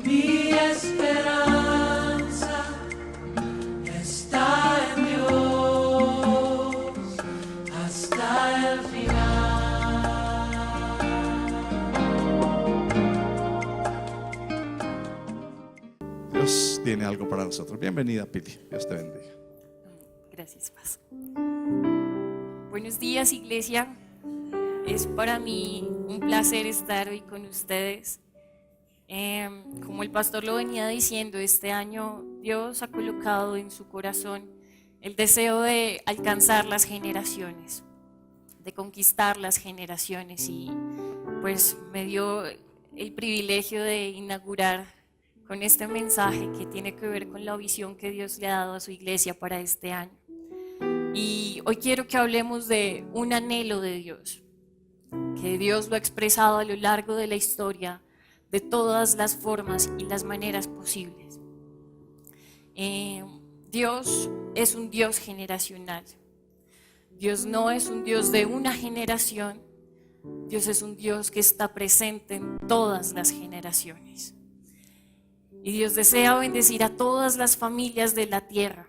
Mi esperanza está en Dios hasta el final. Dios tiene algo para nosotros. Bienvenida, Pili. Dios te bendiga. Gracias, Paz. Buenos días, iglesia. Es para mí un placer estar hoy con ustedes. Como el pastor lo venía diciendo, este año Dios ha colocado en su corazón el deseo de alcanzar las generaciones, de conquistar las generaciones, y pues me dio el privilegio de inaugurar con este mensaje que tiene que ver con la visión que Dios le ha dado a su iglesia para este año. Y hoy quiero que hablemos de un anhelo de Dios, que Dios lo ha expresado a lo largo de la historia de todas las formas y las maneras posibles. Dios es un Dios generacional. Dios no es un Dios de una generación. Dios es un Dios que está presente en todas las generaciones. Y Dios desea bendecir a todas las familias de la tierra.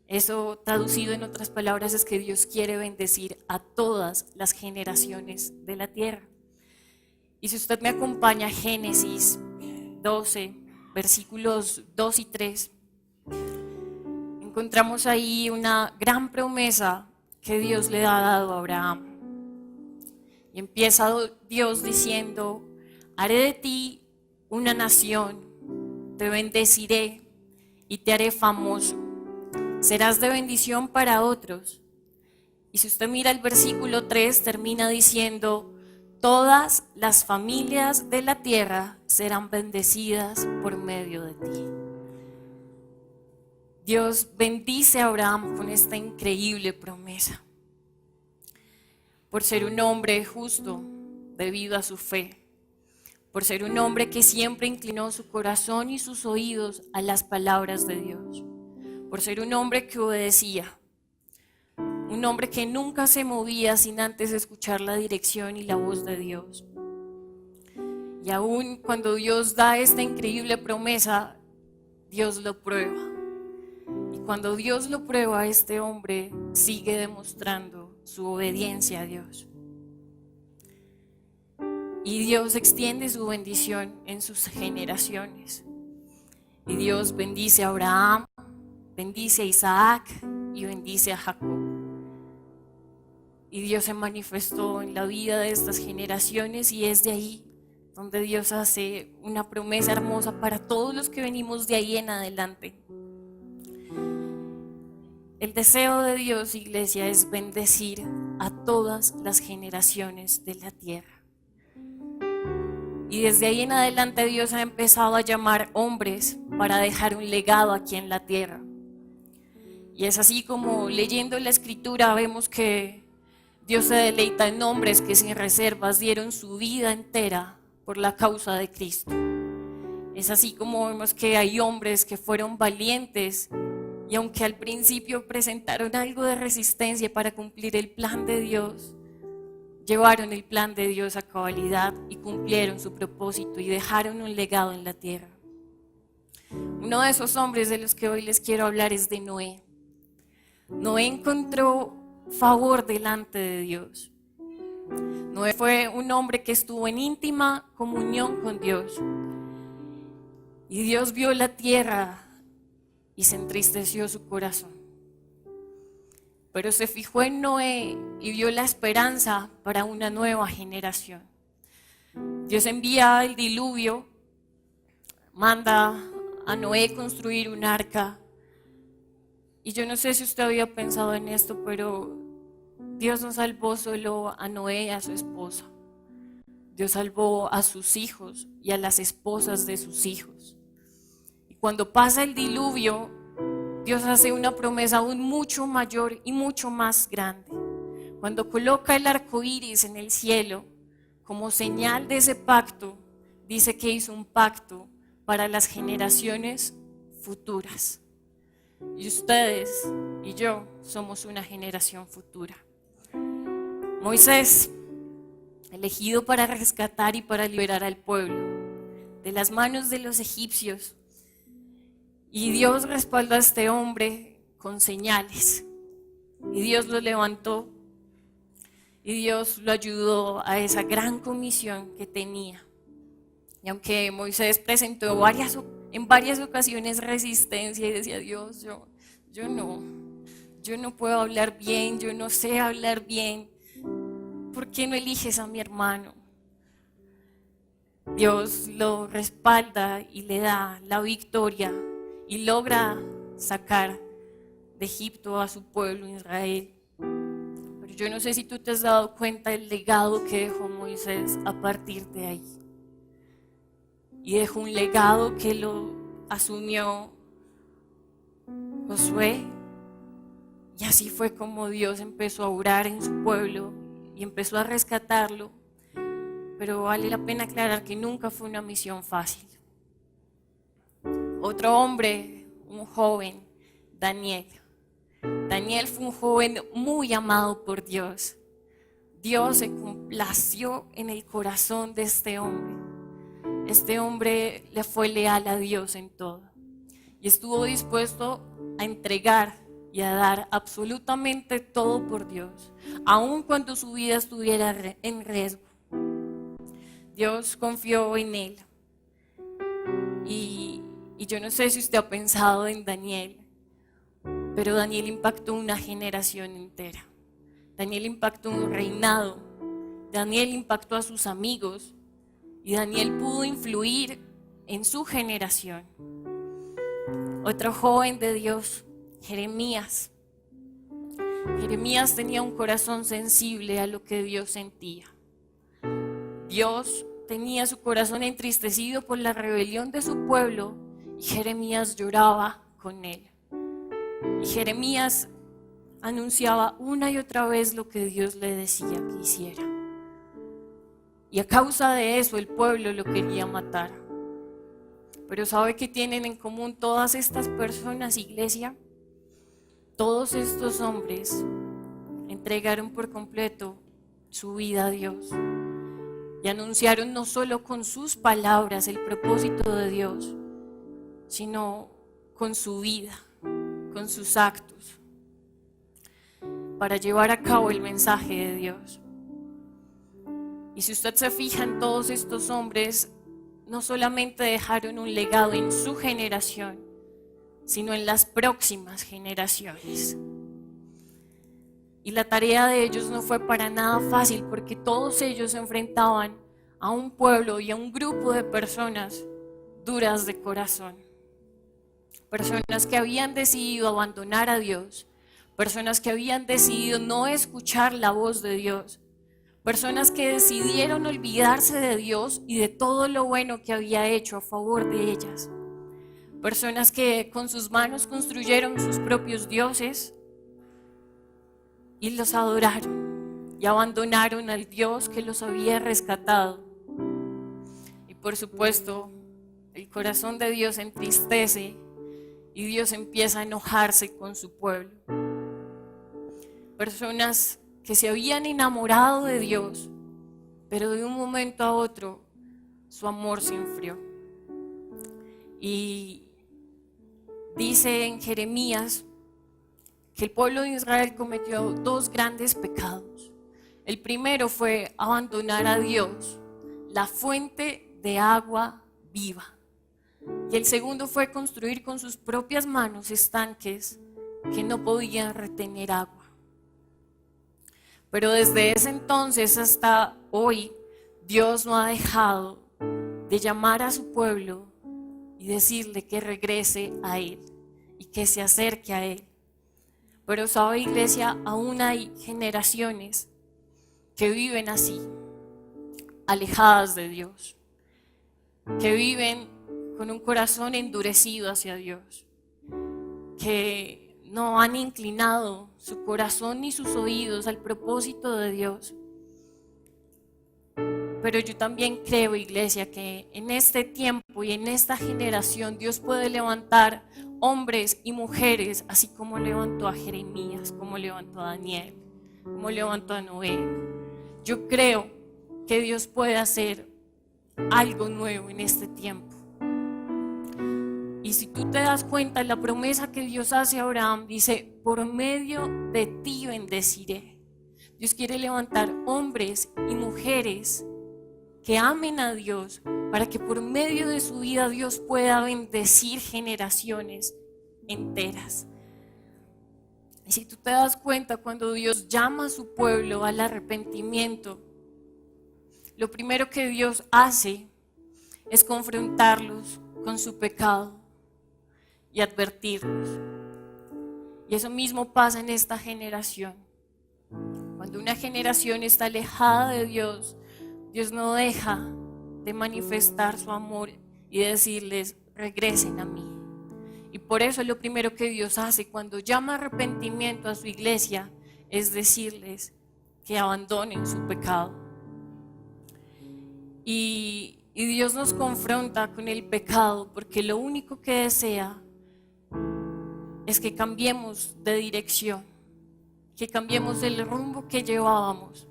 Eso, traducido en otras palabras, es que Dios quiere bendecir a todas las generaciones de la tierra. Y si usted me acompaña a Génesis 12, versículos 2 y 3, encontramos ahí una gran promesa que Dios le ha dado a Abraham. Y empieza Dios diciendo: haré de ti una nación, te bendeciré y te haré famoso. Serás de bendición para otros. Y si usted mira el versículo 3, termina diciendo: todas las familias de la tierra serán bendecidas por medio de ti. Dios bendice a Abraham con esta increíble promesa, por ser un hombre justo debido a su fe, por ser un hombre que siempre inclinó su corazón y sus oídos a las palabras de Dios, por ser un hombre que obedecía, un hombre que nunca se movía sin antes escuchar la dirección y la voz de Dios. Y aún cuando Dios da esta increíble promesa, Dios lo prueba. Y cuando Dios lo prueba, este hombre sigue demostrando su obediencia a Dios. Y Dios extiende su bendición en sus generaciones. Y Dios bendice a Abraham, bendice a Isaac y bendice a Jacob. Y Dios se manifestó en la vida de estas generaciones, y es de ahí donde Dios hace una promesa hermosa para todos los que venimos de ahí en adelante. El deseo de Dios, iglesia, es bendecir a todas las generaciones de la tierra. Y desde ahí en adelante Dios ha empezado a llamar hombres para dejar un legado aquí en la tierra. Y es así como, leyendo la escritura, vemos que Dios se deleita en hombres que sin reservas dieron su vida entera por la causa de Cristo. Es así como vemos que hay hombres que fueron valientes, y aunque al principio presentaron algo de resistencia para cumplir el plan de Dios, llevaron el plan de Dios a cabalidad y cumplieron su propósito y dejaron un legado en la tierra. Uno de esos hombres de los que hoy les quiero hablar es de Noé. Noé encontró favor delante de Dios. Noé fue un hombre que estuvo en íntima comunión con Dios. Y Dios vio la tierra y se entristeció su corazón. Pero se fijó en Noé y vio la esperanza para una nueva generación. Dios envía el diluvio, manda a Noé construir un arca. Y yo no sé si usted había pensado en esto, pero Dios no salvó solo a Noé y a su esposa. Dios salvó a sus hijos y a las esposas de sus hijos. Y cuando pasa el diluvio, Dios hace una promesa aún mucho mayor y mucho más grande. Cuando coloca el arco iris en el cielo, como señal de ese pacto, dice que hizo un pacto para las generaciones futuras. Y ustedes y yo somos una generación futura. Moisés, elegido para rescatar y para liberar al pueblo, de las manos de los egipcios. Y Dios respaldó a este hombre con señales. Y Dios lo levantó. Y Dios lo ayudó a esa gran comisión que tenía. Y aunque Moisés presentó en varias ocasiones resistencia y decía, Dios, yo no puedo hablar bien, yo no sé hablar bien. ¿Por qué no eliges a mi hermano? Dios lo respalda y le da la victoria y logra sacar de Egipto a su pueblo Israel. Pero yo no sé si tú te has dado cuenta del legado que dejó Moisés a partir de ahí. Y dejó un legado que lo asumió Josué. Y así fue como Dios empezó a orar en su pueblo y empezó a rescatarlo. Pero vale la pena aclarar que nunca fue una misión fácil. Otro hombre, un joven, Daniel. Daniel fue un joven muy amado por Dios. Dios se complació en el corazón de este hombre. Este hombre le fue leal a Dios en todo y estuvo dispuesto a entregar y a dar absolutamente todo por Dios, aun cuando su vida estuviera en riesgo. Dios confió en él y yo no sé si usted ha pensado en Daniel, pero Daniel impactó una generación entera. Daniel impactó un reinado. Daniel impactó a sus amigos. Y Daniel pudo influir en su generación. Otro joven de Dios, Jeremías. Jeremías tenía un corazón sensible a lo que Dios sentía. Dios tenía su corazón entristecido por la rebelión de su pueblo y Jeremías lloraba con él. Y Jeremías anunciaba una y otra vez lo que Dios le decía que hiciera. Y a causa de eso el pueblo lo quería matar. Pero ¿sabe qué tienen en común todas estas personas, iglesia? Todos estos hombres entregaron por completo su vida a Dios y anunciaron no solo con sus palabras el propósito de Dios, sino con su vida, con sus actos, para llevar a cabo el mensaje de Dios. Y si usted se fija en todos estos hombres, no solamente dejaron un legado en su generación, sino en las próximas generaciones. Y la tarea de ellos no fue para nada fácil, porque todos ellos se enfrentaban a un pueblo y a un grupo de personas duras de corazón. Personas que habían decidido abandonar a Dios, personas que habían decidido no escuchar la voz de Dios, personas que decidieron olvidarse de Dios y de todo lo bueno que había hecho a favor de ellas. Personas que con sus manos construyeron sus propios dioses y los adoraron y abandonaron al Dios que los había rescatado. Y por supuesto, el corazón de Dios se entristece y Dios empieza a enojarse con su pueblo. Personas que se habían enamorado de Dios, pero de un momento a otro su amor se enfrió. Y dice en Jeremías que el pueblo de Israel cometió dos grandes pecados. El primero fue abandonar a Dios, la fuente de agua viva. Y el segundo fue construir con sus propias manos estanques que no podían retener agua. Pero desde ese entonces hasta hoy, Dios no ha dejado de llamar a su pueblo y decirle que regrese a Él y que se acerque a Él. Pero sabe, iglesia, aún hay generaciones que viven así, alejadas de Dios, que viven con un corazón endurecido hacia Dios, que no han inclinado su corazón ni sus oídos al propósito de Dios. Pero yo también creo, iglesia, que en este tiempo y en esta generación Dios puede levantar hombres y mujeres, así como levantó a Jeremías, como levantó a Daniel, como levantó a Noé. Yo creo que Dios puede hacer algo nuevo en este tiempo. Y si tú te das cuenta, la promesa que Dios hace a Abraham dice: por medio de ti bendeciré. Dios quiere levantar hombres y mujeres que amen a Dios, para que por medio de su vida Dios pueda bendecir generaciones enteras. Y si tú te das cuenta, cuando Dios llama a su pueblo al arrepentimiento, lo primero que Dios hace es confrontarlos con su pecado y advertirlos. Y eso mismo pasa en esta generación. Cuando una generación está alejada de Dios, Dios no deja de manifestar su amor y decirles: regresen a mí. Y por eso lo primero que Dios hace cuando llama arrepentimiento a su iglesia es decirles que abandonen su pecado. Y Dios nos confronta con el pecado porque lo único que desea es que cambiemos de dirección, que cambiemos el rumbo que llevábamos,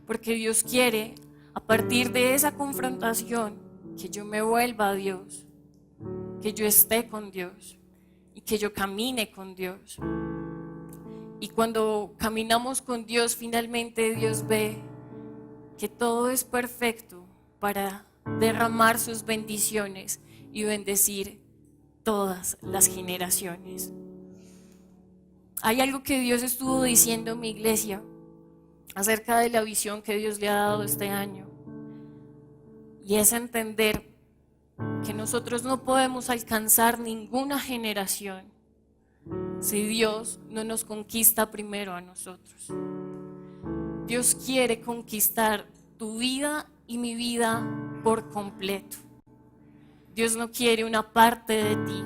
porque Dios quiere, a partir de esa confrontación, que yo me vuelva a Dios, que yo esté con Dios y que yo camine con Dios. Y cuando caminamos con Dios, finalmente Dios ve que todo es perfecto para derramar sus bendiciones y bendecir todas las generaciones. Hay algo que Dios estuvo diciendo en mi iglesia acerca de la visión que Dios le ha dado este año, y es entender que nosotros no podemos alcanzar ninguna generación si Dios no nos conquista primero a nosotros. Dios quiere conquistar tu vida y mi vida por completo. Dios no quiere una parte de ti,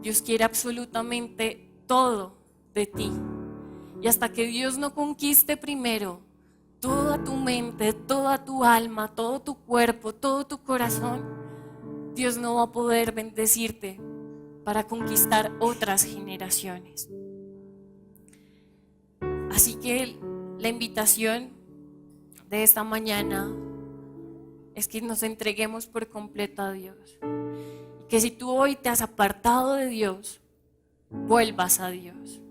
Dios quiere absolutamente todo de ti. Y hasta que Dios no conquiste primero toda tu mente, toda tu alma, todo tu cuerpo, todo tu corazón, Dios no va a poder bendecirte para conquistar otras generaciones. Así que la invitación de esta mañana es que nos entreguemos por completo a Dios. Y que si tú hoy te has apartado de Dios, vuelvas a Dios.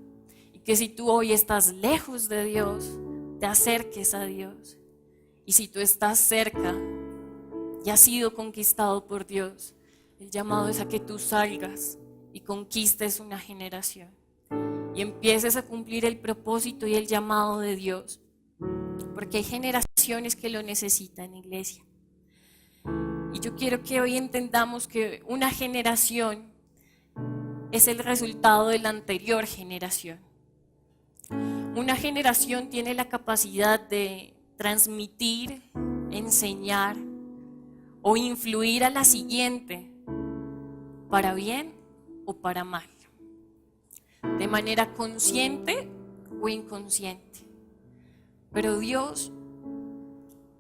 Y que si tú hoy estás lejos de Dios, te acerques a Dios. Y si tú estás cerca y has sido conquistado por Dios, el llamado es a que tú salgas y conquistes una generación y empieces a cumplir el propósito y el llamado de Dios, porque hay generaciones que lo necesitan, iglesia. Y yo quiero que hoy entendamos que una generación es el resultado de la anterior generación. Una generación tiene la capacidad de transmitir, enseñar o influir a la siguiente para bien o para mal, de manera consciente o inconsciente. Pero Dios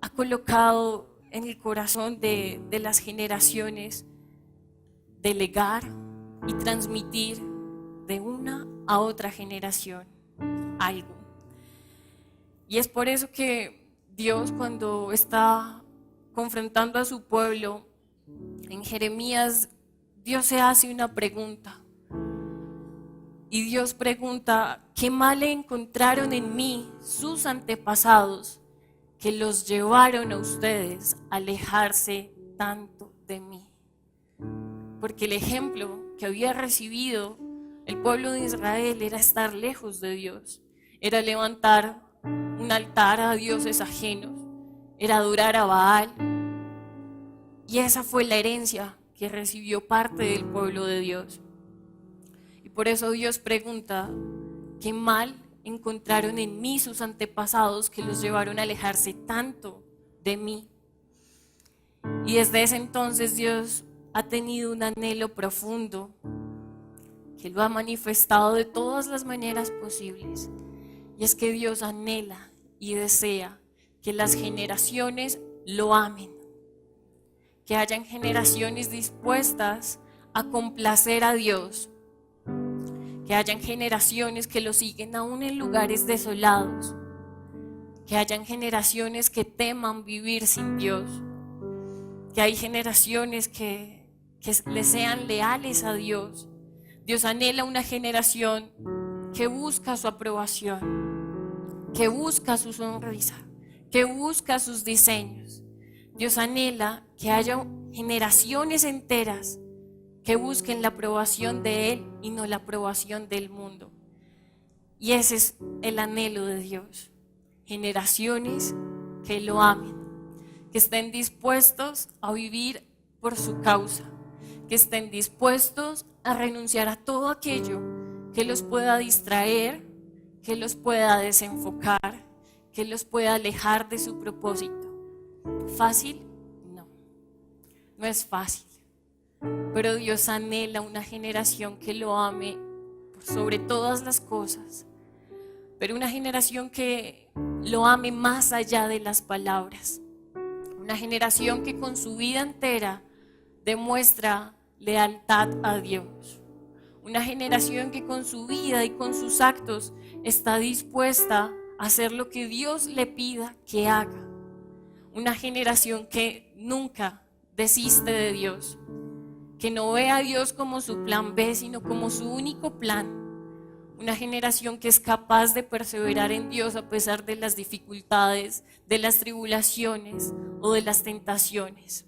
ha colocado en el corazón de las generaciones delegar y transmitir de una a otra generación algo. Y es por eso que Dios, cuando está confrontando a su pueblo en Jeremías, Dios se hace una pregunta. Y Dios pregunta: ¿qué mal encontraron en mí sus antepasados que los llevaron a ustedes a alejarse tanto de mí? Porque el ejemplo que había recibido el pueblo de Israel era estar lejos de Dios, era levantar un altar a dioses ajenos, era adorar a Baal. Y esa fue la herencia que recibió parte del pueblo de Dios. Y por eso Dios pregunta: ¿qué mal encontraron en mí sus antepasados que los llevaron a alejarse tanto de mí? Y desde ese entonces Dios ha tenido un anhelo profundo que lo ha manifestado de todas las maneras posibles. Y es que Dios anhela y desea que las generaciones lo amen, que hayan generaciones dispuestas a complacer a Dios, que hayan generaciones que lo siguen aún en lugares desolados, que hayan generaciones que teman vivir sin Dios. que hay generaciones que le sean leales a Dios. Dios anhela una generación que busca su aprobación, que busca su sonrisa, que busca sus diseños. Dios anhela que haya generaciones enteras que busquen la aprobación de Él y no la aprobación del mundo. Y ese es el anhelo de Dios. Generaciones que lo amen, que estén dispuestos a vivir por su causa, que estén dispuestos a renunciar a todo aquello que los pueda distraer, que los pueda desenfocar, que los pueda alejar de su propósito. ¿Fácil? No, no es fácil. Pero Dios anhela una generación que lo ame por sobre todas las cosas, pero una generación que lo ame más allá de las palabras. Una generación que con su vida entera demuestra lealtad a Dios. Una generación que con su vida y con sus actos está dispuesta a hacer lo que Dios le pida que haga. Una generación que nunca desiste de Dios, que no ve a Dios como su plan B, sino como su único plan. Una generación que es capaz de perseverar en Dios a pesar de las dificultades, de las tribulaciones o de las tentaciones.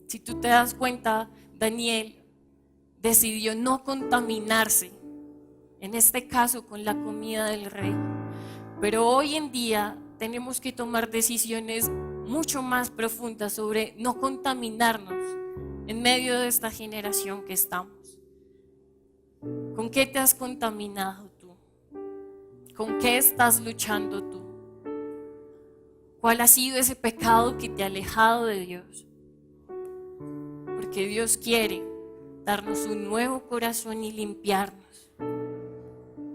Si tú te das cuenta, Daniel decidió no contaminarse, en este caso con la comida del rey. Pero hoy en día tenemos que tomar decisiones mucho más profundas sobre no contaminarnos en medio de esta generación que estamos. ¿Con qué te has contaminado tú? ¿Con qué estás luchando tú? ¿Cuál ha sido ese pecado que te ha alejado de Dios? Porque Dios quiere darnos un nuevo corazón y limpiarnos.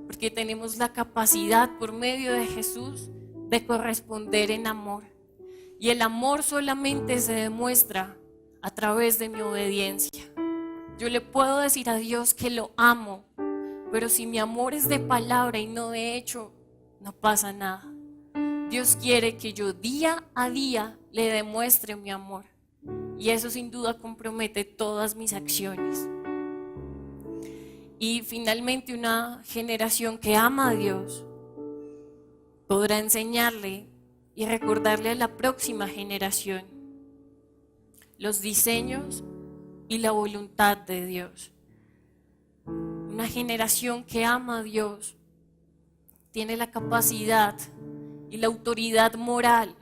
Porque tenemos la capacidad por medio de Jesús de corresponder en amor. Y el amor solamente se demuestra a través de mi obediencia. Yo le puedo decir a Dios que lo amo, pero si mi amor es de palabra y no de hecho, no pasa nada. Dios quiere que yo día a día le demuestre mi amor, y eso sin duda compromete todas mis acciones. Y finalmente, una generación que ama a Dios podrá enseñarle y recordarle a la próxima generación los diseños y la voluntad de Dios. Una generación que ama a Dios tiene la capacidad y la autoridad moral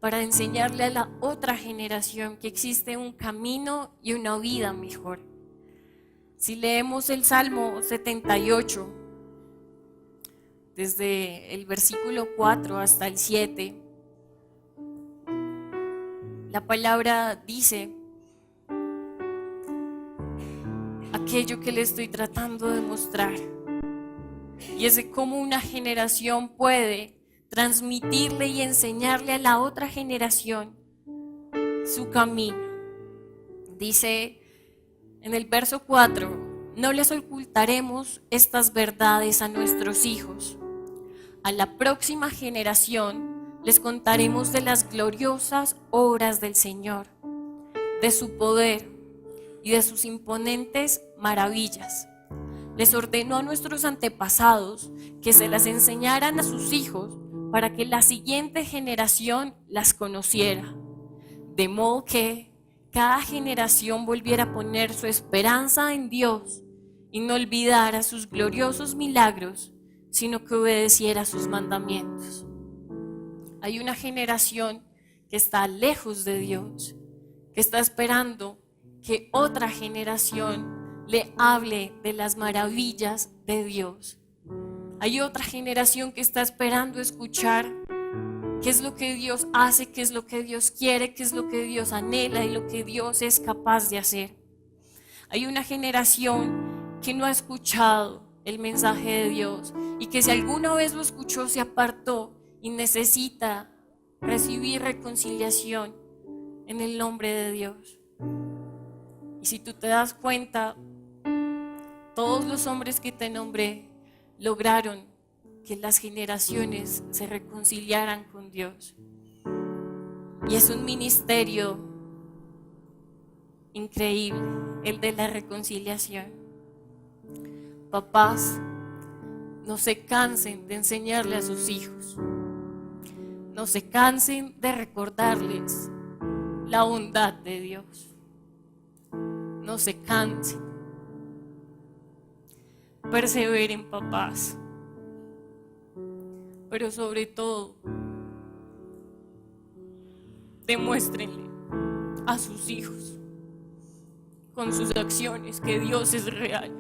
para enseñarle a la otra generación que existe un camino y una vida mejor. Si leemos el Salmo 78, desde el versículo 4 hasta el 7, la palabra dice aquello que le estoy tratando de mostrar, y es de cómo una generación puede transmitirle y enseñarle a la otra generación su camino. Dice en el verso 4: no les ocultaremos estas verdades a nuestros hijos. A la próxima generación les contaremos de las gloriosas obras del Señor, de su poder y de sus imponentes maravillas. Les ordenó a nuestros antepasados que se las enseñaran a sus hijos para que la siguiente generación las conociera, de modo que cada generación volviera a poner su esperanza en Dios y no olvidara sus gloriosos milagros, sino que obedeciera sus mandamientos. Hay una generación que está lejos de Dios, que está esperando que otra generación le hable de las maravillas de Dios. Hay otra generación que está esperando escuchar qué es lo que Dios hace, qué es lo que Dios quiere, qué es lo que Dios anhela y lo que Dios es capaz de hacer. Hay una generación que no ha escuchado el mensaje de Dios y que si alguna vez lo escuchó se apartó y necesita recibir reconciliación en el nombre de Dios. Y si tú te das cuenta, todos los hombres que te nombré lograron que las generaciones se reconciliaran con Dios. Y es un ministerio increíble, el de la reconciliación. Papás, no se cansen de enseñarle a sus hijos. No se cansen de recordarles la bondad de Dios. No se cansen. Perseveren, papás. Pero sobre todo, demuéstrenle a sus hijos con sus acciones que Dios es real,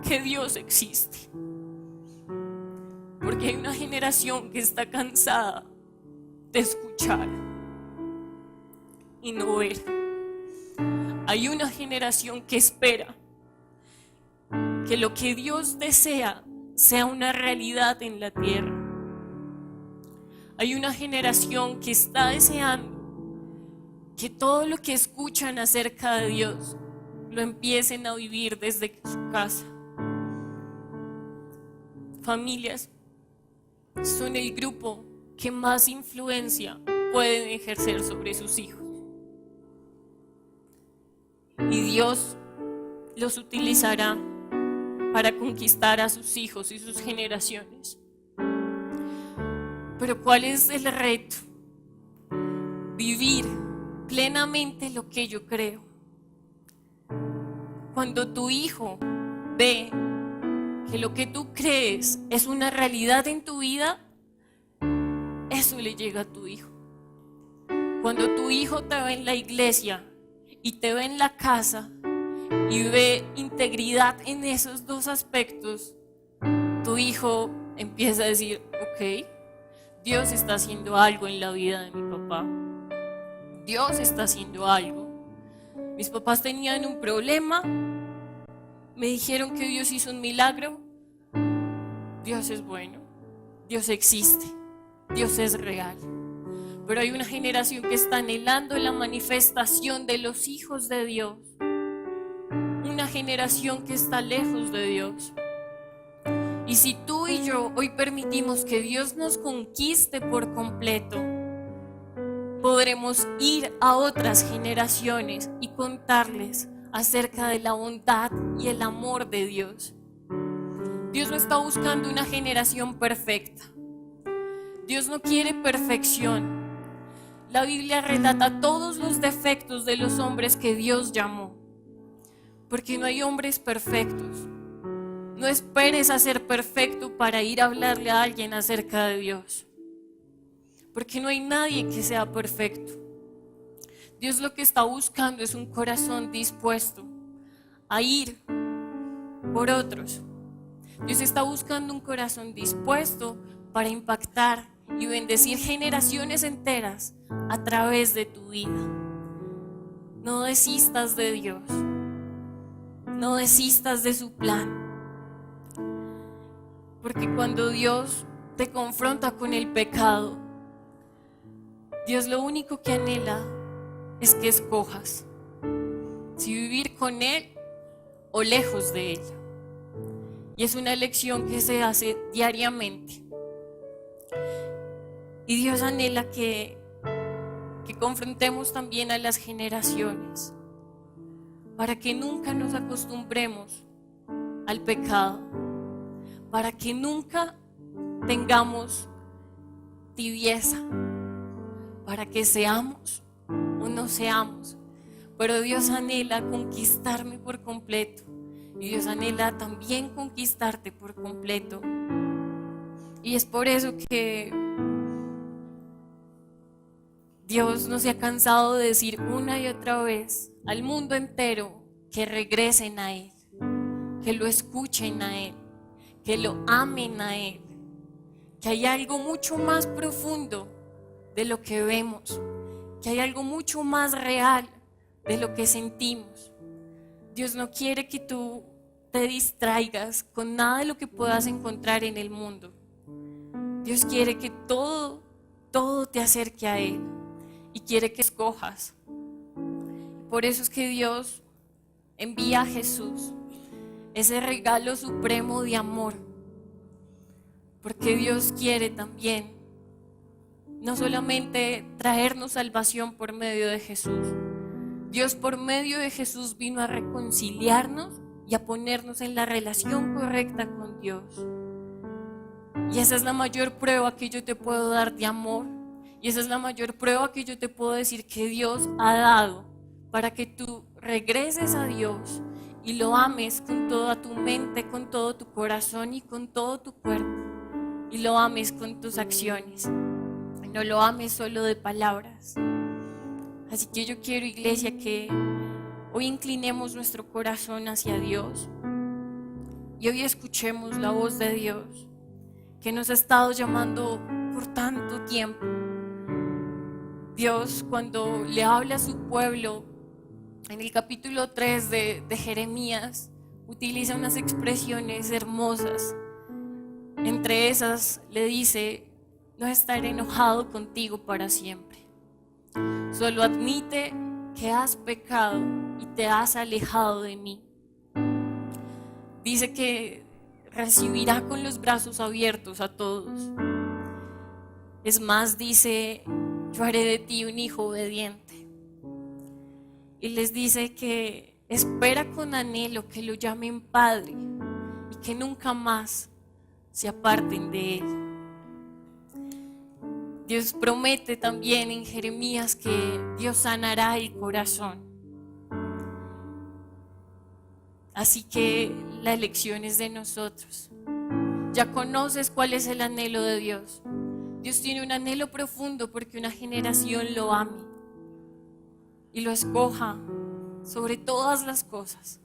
que Dios existe. Porque hay una generación que está cansada de escuchar y no ver. Hay una generación que espera que lo que Dios desea sea una realidad en la tierra. Hay una generación que está deseando que todo lo que escuchan acerca de Dios lo empiecen a vivir desde su casa. Familias son el grupo que más influencia pueden ejercer sobre sus hijos. Y Dios los utilizará para conquistar a sus hijos y sus generaciones. Pero ¿cuál es el reto? Vivir plenamente lo que yo creo. Cuando tu hijo ve que lo que tú crees es una realidad en tu vida, eso le llega a tu hijo. Cuando tu hijo te ve en la iglesia y te ve en la casa y ve integridad en esos dos aspectos, tu hijo empieza a decir, ok, Dios está haciendo algo en la vida de mi papá. Dios está haciendo algo. Mis papás tenían un problema, me dijeron que Dios hizo un milagro. Dios es bueno, Dios existe, Dios es real. Pero hay una generación que está anhelando la manifestación de los hijos de Dios. Una generación que está lejos de Dios. Y si tú y yo hoy permitimos que Dios nos conquiste por completo, podremos ir a otras generaciones y contarles acerca de la bondad y el amor de Dios. Dios no está buscando una generación perfecta. Dios no quiere perfección. La Biblia relata todos los defectos de los hombres que Dios llamó. Porque no hay hombres perfectos. No esperes a ser perfecto para ir a hablarle a alguien acerca de Dios. Porque no hay nadie que sea perfecto. Dios lo que está buscando es un corazón dispuesto a ir por otros. Dios está buscando un corazón dispuesto para impactar y bendecir generaciones enteras a través de tu vida. No desistas de Dios. No desistas de su plan. Porque cuando Dios te confronta con el pecado, Dios lo único que anhela es que escojas si vivir con Él o lejos de Él. Y es una elección que se hace diariamente. Y Dios anhela que confrontemos también a las generaciones para que nunca nos acostumbremos al pecado, para que nunca tengamos tibieza, para que seamos o no seamos. Pero Dios anhela conquistarme por completo y Dios anhela también conquistarte por completo. Y es por eso que Dios no se ha cansado de decir una y otra vez al mundo entero que regresen a Él, que lo escuchen a Él, que lo amen a Él, que hay algo mucho más profundo de lo que vemos, que hay algo mucho más real de lo que sentimos. Dios no quiere que tú te distraigas con nada de lo que puedas encontrar en el mundo. Dios quiere que todo te acerque a Él y quiere que escojas. Por eso es que Dios envía a Jesús, ese regalo supremo de amor, porque Dios quiere también no solamente traernos salvación por medio de Jesús. Dios por medio de Jesús vino a reconciliarnos y a ponernos en la relación correcta con Dios. Y esa es la mayor prueba que yo te puedo dar de amor. Y esa es la mayor prueba que yo te puedo decir que Dios ha dado para que tú regreses a Dios y lo ames con toda tu mente, con todo tu corazón y con todo tu cuerpo. Y lo ames con tus acciones. Y no lo ames solo de palabras. Así que yo quiero, iglesia, que hoy inclinemos nuestro corazón hacia Dios y hoy escuchemos la voz de Dios que nos ha estado llamando por tanto tiempo. Dios, cuando le habla a su pueblo en el capítulo 3 de Jeremías, utiliza unas expresiones hermosas. Entre esas le dice: no estaré enojado contigo para siempre. Solo admite que has pecado y te has alejado de mí. Dice que recibirá con los brazos abiertos a todos. Es más, dice: yo haré de ti un hijo obediente. Y les dice que espera con anhelo que lo llamen Padre y que nunca más se aparten de él. Dios promete también en Jeremías que Dios sanará el corazón. Así que la elección es de nosotros. Ya conoces cuál es el anhelo de Dios. Dios tiene un anhelo profundo porque una generación lo ame y lo escoja sobre todas las cosas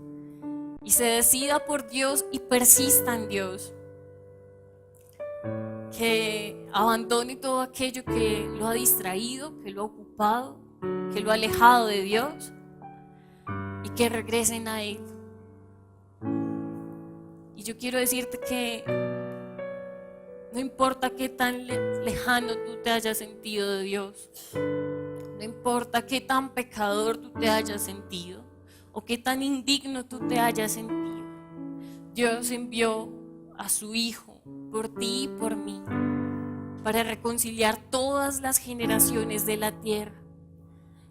y se decida por Dios y persista en Dios. Que abandone todo aquello que lo ha distraído, que lo ha ocupado, que lo ha alejado de Dios y que regresen a Él. Y yo quiero decirte que no importa qué tan lejano tú te hayas sentido de Dios, no importa qué tan pecador tú te hayas sentido o qué tan indigno tú te hayas sentido, Dios envió a su Hijo por ti y por mí, para reconciliar todas las generaciones de la tierra.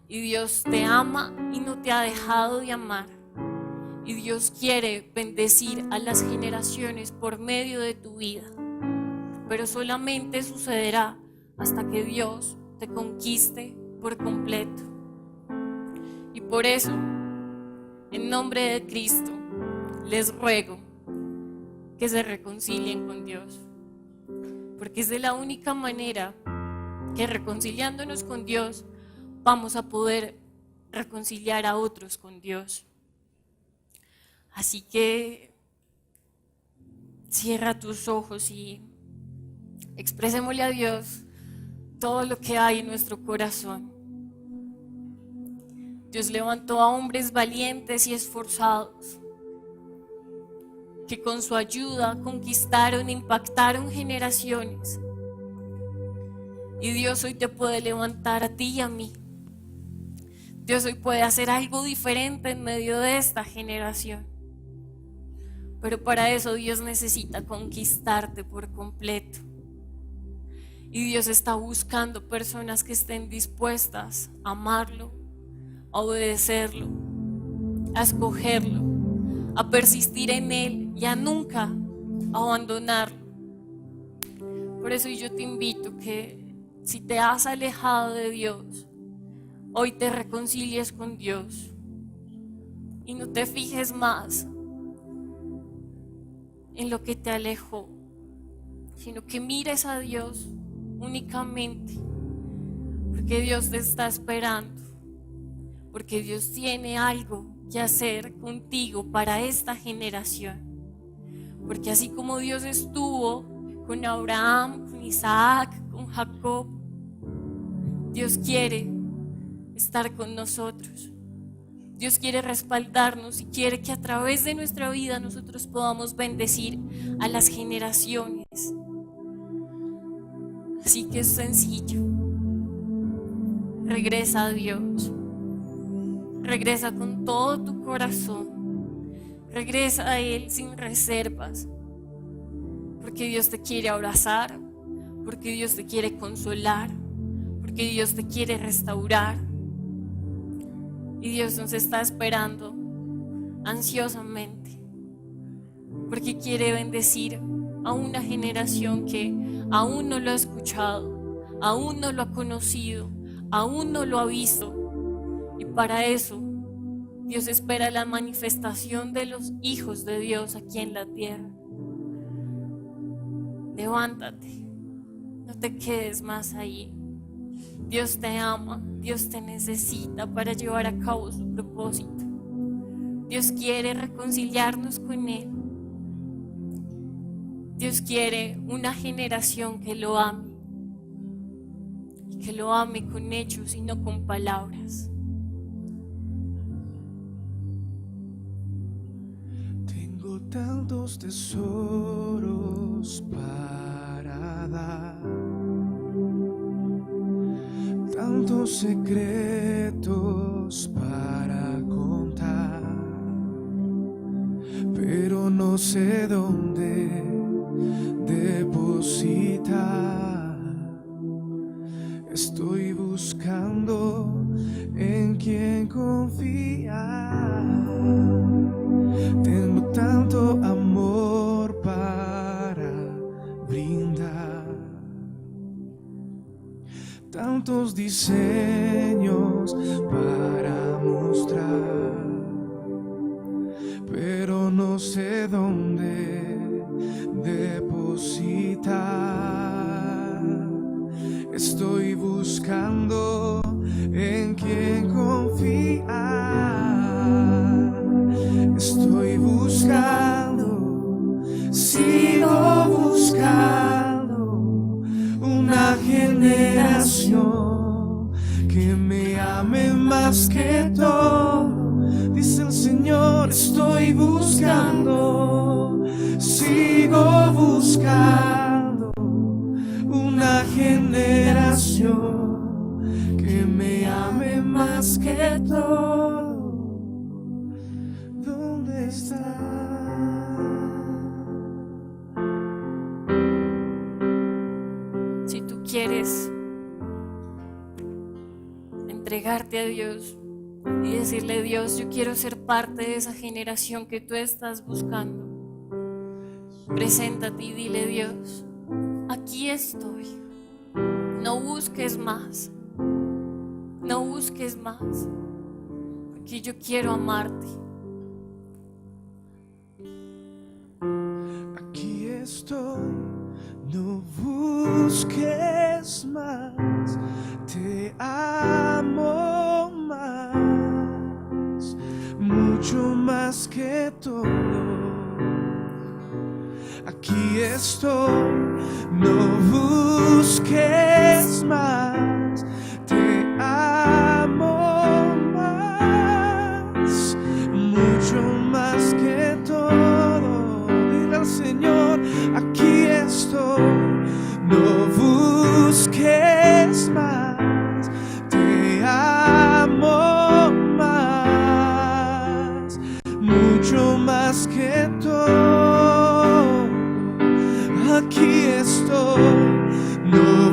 Y Dios te ama y no te ha dejado de amar. Y Dios quiere bendecir a las generaciones por medio de tu vida. Pero solamente sucederá hasta que Dios te conquiste por completo. Y por eso, en nombre de Cristo, les ruego que se reconcilien con Dios, porque es de la única manera que reconciliándonos con Dios vamos a poder reconciliar a otros con Dios. Así que cierra tus ojos y expresémosle a Dios todo lo que hay en nuestro corazón. Dios levantó a hombres valientes y esforzados que con su ayuda conquistaron e impactaron generaciones. Y Dios hoy te puede levantar a ti y a mí. Dios hoy puede hacer algo diferente en medio de esta generación. Pero para eso Dios necesita conquistarte por completo. Y Dios está buscando personas que estén dispuestas a amarlo, a obedecerlo, a escogerlo, a persistir en Él y a nunca abandonarlo. Por eso yo te invito que si te has alejado de Dios, hoy te reconcilies con Dios y no te fijes más en lo que te alejó, sino que mires a Dios únicamente, porque Dios te está esperando, porque Dios tiene algo que hacer contigo para esta generación. Porque así como Dios estuvo con Abraham, con Isaac, con Jacob, Dios quiere estar con nosotros. Dios quiere respaldarnos y quiere que a través de nuestra vida nosotros podamos bendecir a las generaciones. Así que es sencillo. Regresa a Dios. Regresa con todo tu corazón. Regresa a Él sin reservas. Porque Dios te quiere abrazar. Porque Dios te quiere consolar. porque Dios te quiere restaurar. Y Dios nos está esperando ansiosamente, porque quiere bendecir a una generación que aún no lo ha escuchado, aún no lo ha conocido, aún no lo ha visto. Y para eso Dios espera la manifestación de los hijos de Dios aquí en la tierra. Levántate, no te quedes más ahí. Dios te ama, Dios te necesita para llevar a cabo su propósito. Dios quiere reconciliarnos con Él. Dios quiere una generación que lo ame, y que lo ame con hechos y no con palabras. Tengo tantos tesoros para dar, tantos secretos para contar, pero no sé dónde depositar. Estoy buscando en quien confiar. Tengo tanto amor para brindar, tantos diseños para mostrar, pero no sé dónde depositar. Estoy buscando en quien confiar. Estoy buscando, sigo buscando una generación que me ame más que todo. Dice el Señor, estoy buscando, sigo buscando una generación que me ame más que todo. ¿Dónde está? Si tú quieres entregarte a Dios y decirle: Dios, yo quiero ser parte de esa generación que tú estás buscando, preséntate y dile: Dios, aquí estoy. No busques más, no busques más, porque yo quiero amarte. Aquí estoy, no busques más, te amo más, mucho más que todo. Aquí estoy, no busques más, te amo más, mucho más que todo. Dile al Señor, aquí estoy, no busques más, te amo más, mucho más que todo. Aquí estoy, no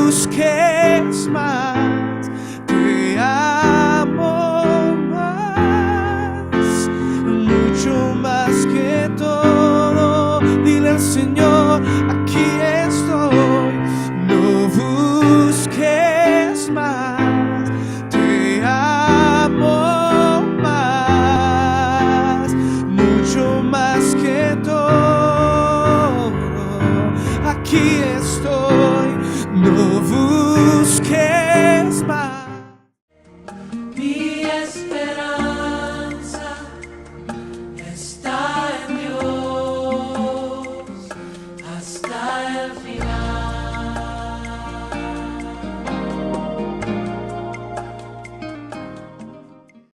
busques más, te amo más, mucho más que todo. Dile al Señor, aquí estoy, no busques más, te amo más, mucho más que todo. Aquí estoy, no busques más. Mi esperanza está en Dios hasta el final.